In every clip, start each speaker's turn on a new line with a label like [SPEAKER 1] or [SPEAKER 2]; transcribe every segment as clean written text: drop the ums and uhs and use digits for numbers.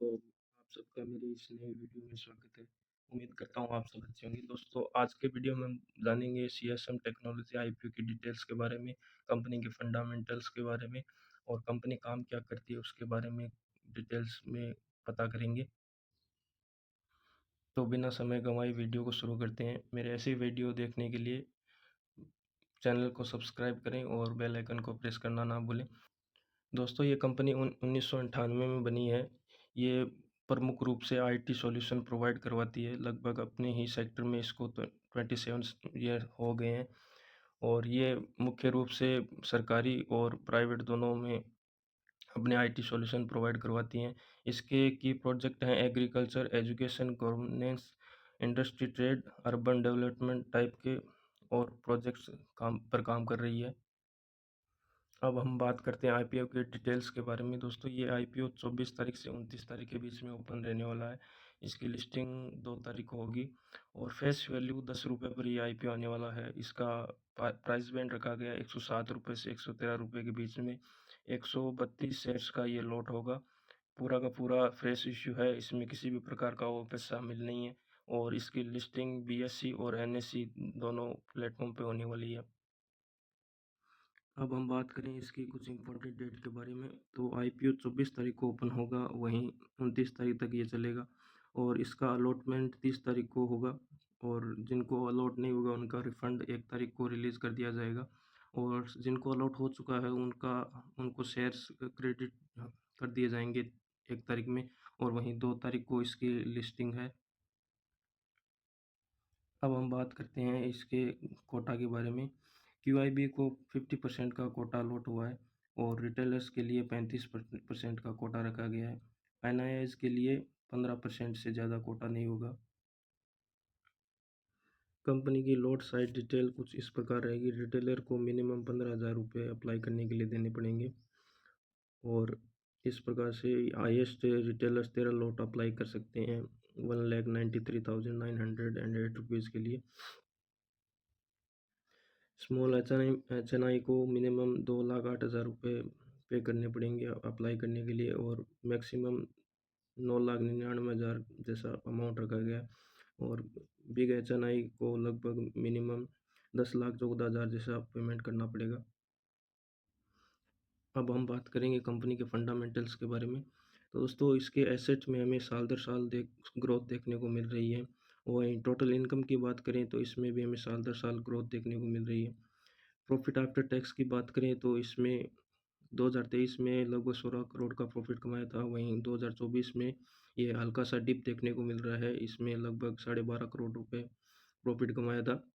[SPEAKER 1] तो आप सबका मेरे इस नए वीडियो में स्वागत है। उम्मीद करता हूँ आप सब अच्छे होंगे। दोस्तों आज के वीडियो में हम जानेंगे सीएसएम टेक्नोलॉजी आईपीओ की डिटेल्स के बारे में, कंपनी के फंडामेंटल्स के बारे में और कंपनी काम क्या करती है उसके बारे में डिटेल्स में पता करेंगे। तो बिना समय गंवाए वीडियो को शुरू करते हैं। मेरे ऐसे वीडियो देखने के लिए चैनल को सब्सक्राइब करें और बेल आइकन को प्रेस करना ना भूलें। दोस्तों ये कंपनी 1998 में बनी है। ये प्रमुख रूप से आईटी सॉल्यूशन प्रोवाइड करवाती है। लगभग अपने ही सेक्टर में इसको 27 ईयर हो गए हैं और ये मुख्य रूप से सरकारी और प्राइवेट दोनों में अपने आईटी सॉल्यूशन प्रोवाइड करवाती हैं। इसके की प्रोजेक्ट हैं agriculture, education, governance, industry, trade, urban development type के और प्रोजेक्ट्स काम कर रही है। अब हम बात करते हैं आईपीओ के डिटेल्स के बारे में। दोस्तों ये आईपीओ 24 तारीख से 29 तारीख के बीच में ओपन रहने वाला है। इसकी लिस्टिंग 2 तारीख को होगी और फेस वैल्यू 10 रुपये पर ये आईपीओ आने वाला है। इसका प्राइस बैंड रखा गया 107 रुपये से 113 रुपये के बीच में। 132 शेयर्स का ये लॉट होगा। पूरा का पूरा फ्रेश इश्यू है, इसमें किसी भी प्रकार का ओपस शामिल नहीं है और इसकी लिस्टिंग बीएसई और एनएसई दोनों प्लेटफॉर्म पे होने वाली है। अब हम बात करें इसकी कुछ इम्पोर्टेंट डेट के बारे में, तो आईपीओ 24 तारीख को ओपन होगा, वहीं 29 तारीख तक ये चलेगा और इसका अलॉटमेंट 30 तारीख को होगा और जिनको अलॉट नहीं होगा उनका रिफंड 1 तारीख को रिलीज़ कर दिया जाएगा और जिनको अलॉट हो चुका है उनको शेयर्स क्रेडिट कर दिए जाएंगे 1 तारीख में और वहीं 2 तारीख को इसकी लिस्टिंग है। अब हम बात करते हैं इसके कोटा के बारे में। क्यूआईबी को 50% का कोटा अलॉट हुआ है और रिटेलर्स के लिए 35% का कोटा रखा गया है। एनआईआईज के लिए 15% से ज़्यादा कोटा नहीं होगा। कंपनी की लॉट साइज डिटेल कुछ इस प्रकार रहेगी। रिटेलर को मिनिमम 15,000 रुपये अप्लाई करने के लिए देने पड़ेंगे और इस प्रकार से हाईएस्ट रिटेलर्स 13 लॉट अप्लाई कर सकते हैं 1,93,908 रुपीज़ के लिए। स्मॉल एच एन आई को मिनिमम 2,08,000 रुपये पे करने पड़ेंगे अप्लाई करने के लिए और मैक्सिमम 9,99,000 जैसा अमाउंट रखा गया और बिग एच.एन.आई को लगभग मिनिमम 10,14,000 जैसा पेमेंट करना पड़ेगा। अब हम बात करेंगे कंपनी के फंडामेंटल्स के बारे में। तो दोस्तों इसके एसेट में हमें साल दर साल ग्रोथ देखने को मिल रही है और टोटल इनकम की बात करें तो इसमें भी हमें साल दर साल ग्रोथ देखने को मिल रही है। प्रॉफिट आफ्टर टैक्स की बात करें तो इसमें 2023 में लगभग 16 करोड़ का प्रॉफिट कमाया था, वहीं 2024 में ये हल्का सा डिप देखने को मिल रहा है। इसमें लगभग 12.5 करोड़ रुपए प्रॉफिट कमाया था।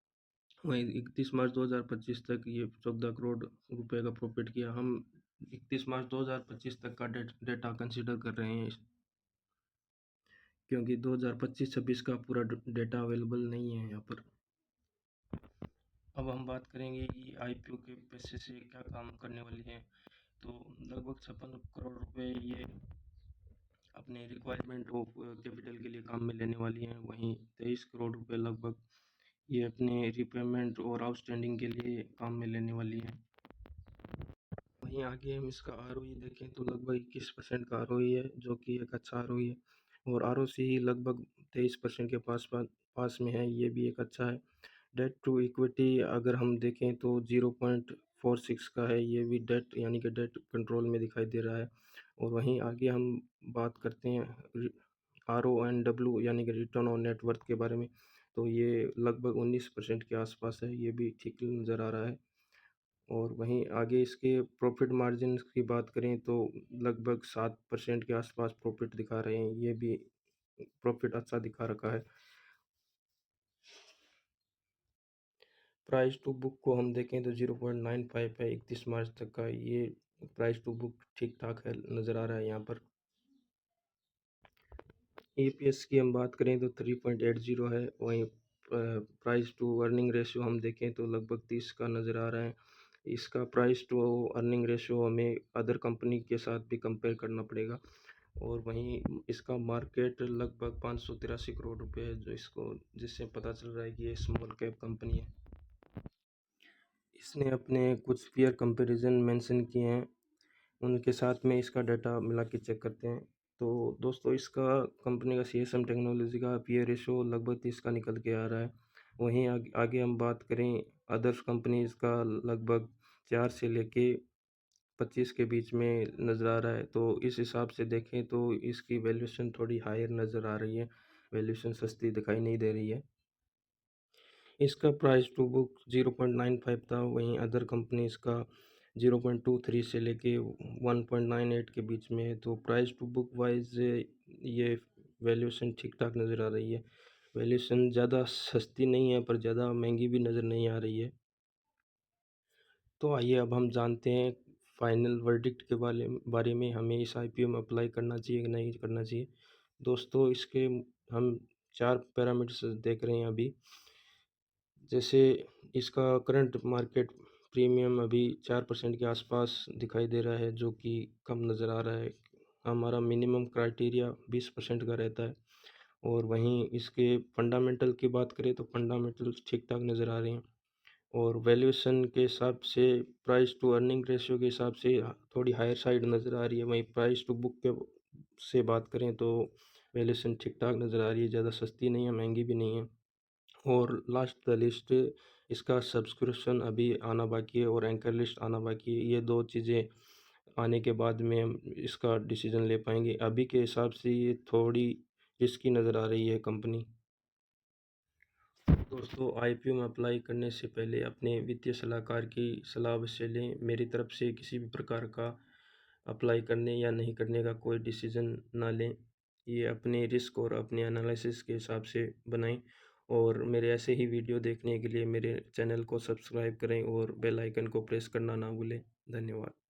[SPEAKER 1] वहीं 31 मार्च 2025 तक ये 14 करोड़ रुपए का प्रॉफिट किया। हम 31 मार्च 2025 तक का डेटा कंसीडर कर रहे हैं क्योंकि 2025-26 का पूरा डेटा अवेलेबल नहीं है यहाँ पर। अब हम बात करेंगे कि आईपीओ के पैसे से क्या काम करने वाली है। तो लगभग 56 करोड़ रुपए ये अपने रिक्वायरमेंट ऑफ कैपिटल के लिए काम में लेने वाली हैं। वहीं 23 करोड़ रुपए लगभग ये अपने रिपेमेंट और आउटस्टैंडिंग के लिए काम में लेने वाली है। वहीं आगे हम इसका आरओई देखें तो लगभग 21% का आरओई है, जो कि एक अच्छा आरओई है और आरओसी लगभग 23% के पास में है, ये भी एक अच्छा है। डेट टू इक्विटी अगर हम देखें तो 0.46 का है, ये भी डेट यानी कि डेट कंट्रोल में दिखाई दे रहा है। और वहीं आगे हम बात करते हैं RONW यानी कि रिटर्न ऑन नेटवर्थ के बारे में, तो ये लगभग 19% के आसपास है, ये भी ठीक नज़र आ रहा है। और वहीं आगे इसके प्रॉफिट मार्जिन की बात करें तो लगभग 7% के आसपास प्रॉफिट दिखा रहे हैं, ये भी प्रॉफिट अच्छा दिखा रखा है। प्राइस टू बुक को हम देखें तो 0.95 है 31 मार्च तक का, ये प्राइस टू बुक ठीक ठाक है नज़र आ रहा है यहाँ पर। EPS की हम बात करें तो 3.80 है। वहीं प्राइस टू अर्निंग रेशियो हम देखें तो लगभग 30 का नज़र आ रहा है। इसका प्राइस टू अर्निंग रेशियो हमें अदर कंपनी के साथ भी कंपेयर करना पड़ेगा और वहीं इसका मार्केट लगभग 583 करोड़ रुपए है, जिससे पता चल रहा है कि ये स्मॉल कैप कंपनी है। इसने अपने कुछ पीयर कंपैरिजन मेंशन किए हैं, उनके साथ में इसका डाटा मिला के चेक करते हैं। तो दोस्तों इसका कंपनी का सीएसएम टेक्नोलॉजी का पीई रेशो लगभग 30 का निकल के आ रहा है। वहीं आगे हम बात करें अदर्स कंपनीज़ का लगभग 4 से लेके 25 के बीच में नज़र आ रहा है। तो इस हिसाब से देखें तो इसकी वैल्यूएशन थोड़ी हायर नज़र आ रही है, वैल्यूएशन सस्ती दिखाई नहीं दे रही है। इसका प्राइस टू बुक 0.95 था, वहीं अदर कंपनीज़ का 0.23 से लेके 1.98 के बीच में है। तो प्राइस टू बुक वाइज़ ये वैल्यूएशन ठीक-ठाक नज़र आ रही है। वैल्यूएशन ज़्यादा सस्ती नहीं है पर ज़्यादा महंगी भी नज़र नहीं आ रही है। तो आइए अब हम जानते हैं फाइनल वर्डिक्ट के बारे में हमें इस आईपीओ में अप्लाई करना चाहिए कि नहीं करना चाहिए। दोस्तों इसके हम 4 पैरामीटर्स देख रहे हैं अभी। जैसे इसका करंट मार्केट प्रीमियम अभी 4% के आसपास दिखाई दे रहा है, जो कि कम नज़र आ रहा है। हमारा मिनिमम क्राइटेरिया 20% का रहता है। और वहीं इसके फंडामेंटल की बात करें तो फंडामेंटल्स ठीक-ठाक नज़र आ रहे हैं। और वैल्यूएशन के हिसाब से प्राइस टू अर्निंग रेशियो के हिसाब से थोड़ी हायर साइड नज़र आ रही है। वहीं प्राइस टू बुक के से बात करें तो वैल्यूएशन ठीक-ठाक नज़र आ रही है, ज़्यादा सस्ती नहीं है, महंगी भी नहीं है। और लास्ट द लिस्ट इसका सब्सक्रिप्शन अभी आना बाकी है और एंकर लिस्ट आना बाकी है। ये 2 चीज़ें आने के बाद में हम इसका डिसीज़न ले पाएँगे। अभी के हिसाब से ये थोड़ी रिस्की नज़र आ रही है कंपनी। दोस्तों आईपीओ में अप्लाई करने से पहले अपने वित्तीय सलाहकार की सलाह अवश्य लें। मेरी तरफ से किसी भी प्रकार का अप्लाई करने या नहीं करने का कोई डिसीज़न ना लें। ये अपने रिस्क और अपने एनालिसिस के हिसाब से बनाएं। और मेरे ऐसे ही वीडियो देखने के लिए मेरे चैनल को सब्सक्राइब करें और बेल आइकन को प्रेस करना ना भूलें। धन्यवाद।